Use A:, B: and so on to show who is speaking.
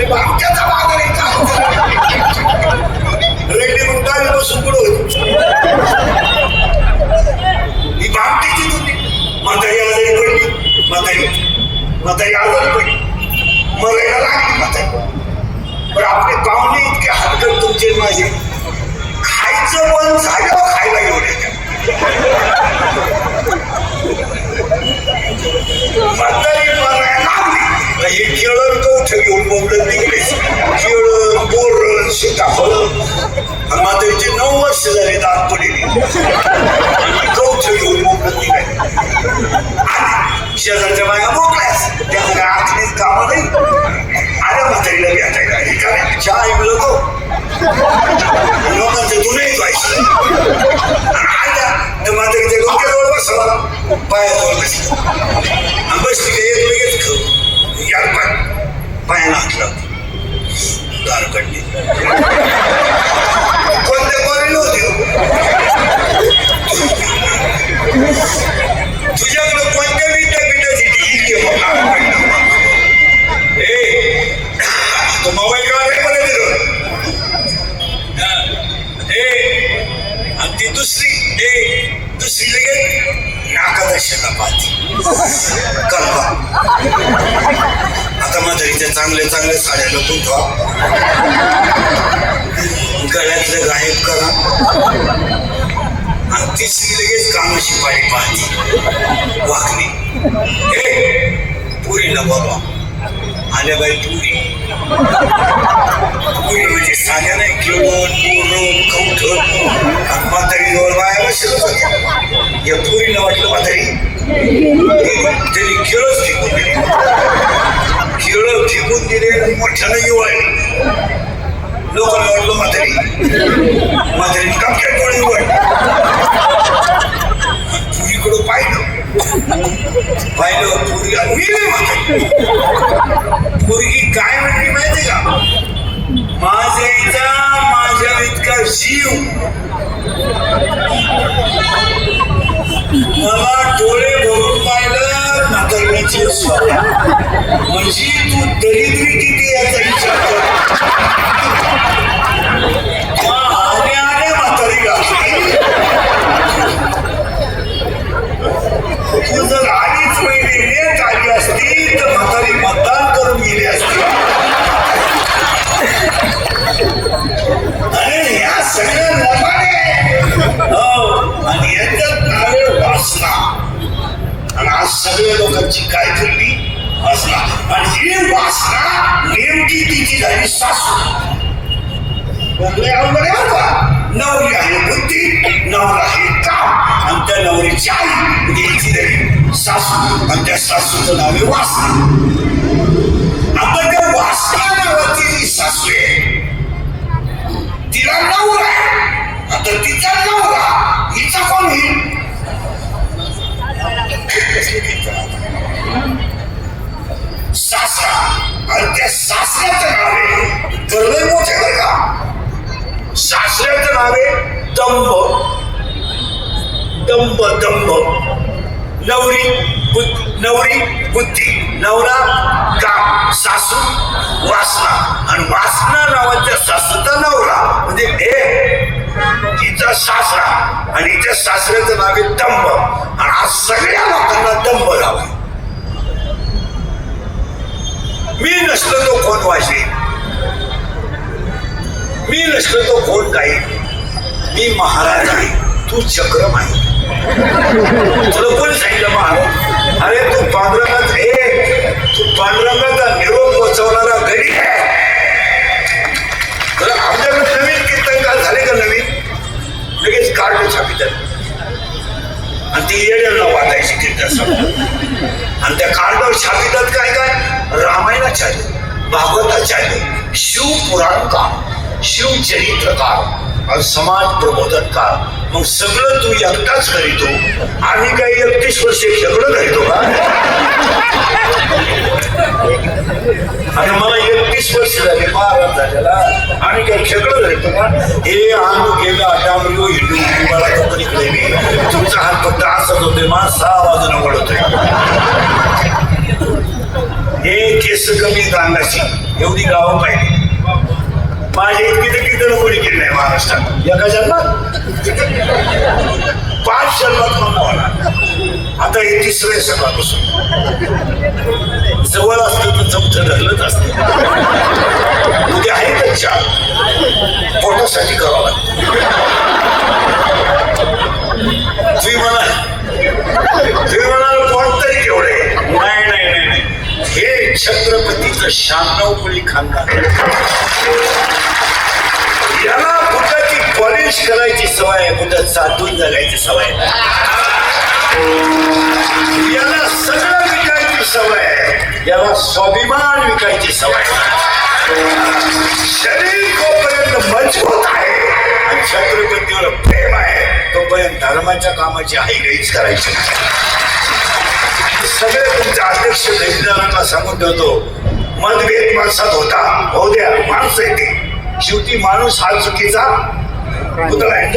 A: आमच्याचा बाजार आहे का रेड्डी मग गावी बसून पुढे होती ही बामटीची होती. म्हातारी आजारी पडली, म्हातारी आजारी पडली, मरायला लागली म्हातारी. पण आपले पाहुणे इतके हलकट तुमचे माझे, खायचं पण झालं खायला एवढ्या म्हातारी मरायला लागली. हे केळं कवठ घेऊन बोलत निघले, केळं बोर सीताफळ. आणि म्हातारीचे 9 वर्ष झाले दात पडले, कवठ घेऊन बोलत निघाले. आणि शेजारच्या बाया मोकळ्यास त्या आखणीत कामा नाही. आल्या म्हातारीला भेटायला, हे काय चहा मिळतो लोकांचं जुनही व्हायचं. आल्या तर म्हातारीच्या डोक्याजवळ बसला, पायाजवळ बसला आणि बसली का एक लगेच खाऊ यार पायाला हात लावते. दार काढली, कोणत्या कॉलेज होते तुझ्याकडे कोणत्या विद्यापीठाची डिग्री तो मोबाईल काढायला मध्ये दिलं. आणि ती दुसरी लगेच नाकाचा शेता पाहते कल्पा. आता म्हातारीच्या चांगल्या साड्या लपून ठेवा, गळ्यातलं गायब करा. आणि तिसरी लगेच कामाची पाळी पाहते वाकली. पुरीला बाबा आल्या बाई पुरी म्हणजे साध्या नाही, केळून पोरण कवठं. म्हातारी जवळ बाया बसत होत्या. या पुरीला वाटलं म्हातारी त्यांनी केळच फेकून दिले, केळं फेकून दिले मोठ्यानं येवाय. लोकांना वाटलं म्हातारी कापक्या डोळे उघड. पुरीकडं पाहिलं पुरी आणि मी नाही म्हातारी. पोरगी काय म्हणली माहिती का, माझ्या इतका जीव मला डोळे भरून पाहिलं म्हातारीची म्हणजे तू दरिद्री किती याचा विचार कर. आल्या म्हातारी गाठी. तू जर आधीच पहिले लेट आली असती तर म्हातारी मतदान करून गेली असती. अरे या सगळ्या लबाडे आणि याच्यात नावे वासना. आणि आज सगळ्या लोकांची काय करली वासना. आणि ही वासना नेमकी तिची झाली सासू. नवरी आहे बुद्धी, नवरा आहे काम. आणि त्या नवरीची आई म्हणजे झाली सासू. आणि त्या सासूचं नाव आहे वासना. आता त्या वासना नावाची जी सासू आहे तिला नवरा आहे. आता तिचा नवरा हिचा कोण होईल. सासरा. आणि त्या सासऱ्याचं नाव आहे गर्व मोठे बरं का. सासऱ्याचं नाव आहे दंभ. नवरी बुद्धी, नवरा काम, सासू वासना. आणि वासना नावाच्या सासूचा नवरा म्हणजे हिचा सासरा. आणि हिच्या सासऱ्याचं नाव आहे दंभ. आणि आज सगळ्या लोकांना दंभ लावा. मी नसलो तो कोण वाजवे, मी नसलो तो कोण गाईल. मी महाराज आहे, तू चक्रम आहे. तुला कोण सांगितलं महाराज. अरे तू पांडुरंगाचा निरोप पोचवणारा गडी आहे. तर आमच्याकडे नवीन कीर्तनकार झाले का नवीन लगेच कार्ड छापितात आणि ती येड्यांना वाटायची कीर्तन. आणि त्या कार्डावर छापितात काय रामायणाचार्य, भागवताचार्य, शिवपुराणकार, शिवचरित्रकार आणि समाज प्रबोधनकार. मग सगळं तू एकटाच करीतो. आम्ही काही 31 वर्ष खेकडं धरितो का. आणि मला 31 वर्ष झाली महाराज झालेला. आम्ही काही खेकडं धरितो का. हे आम्ही गेला डांबरी हिंदू मला कंपनीकडे मी तुमचा हात फक्त असत होते. मला 6 वाजून वळतोय. हे केस कमी दांडाची एवढी गावं पाहिली. माझ्या इतकी तर किती कोणी केली नाही महाराष्ट्रात. एका जन्मात 5 जन्मात म्हणणं होणार. आता हे 3रं सगळ्यापासून जवळ असतं तर चमचं धरलंच असतं. उद्या आहे तर 4 पोटासाठी करावं लागतं. तुम्ही म्हणाल पोट तरी केवढे. नाही हे छत्रपतीचं 96 कुळी खानदान. याला बुटाची पॉलिश करायची सवय आहे, बुटात साठवून जगायची सवय आहे. याला सगळं विकायची सवय आहे, याला स्वाभिमान विकायची सवय आहे. शरीर जोपर्यंत मजबूत आहे आणि छत्रपतीवर प्रेम आहे तोपर्यंत धर्माच्या कामाची आईगईच करायची. सगळे तुमचे अध्यक्ष खजिनदारांना सांगून ठेवतो, मतभेद माणसात होता, होऊ द्या, माणसं येते. शेवटी माणूस हा चुकीचा पुतळा आहे.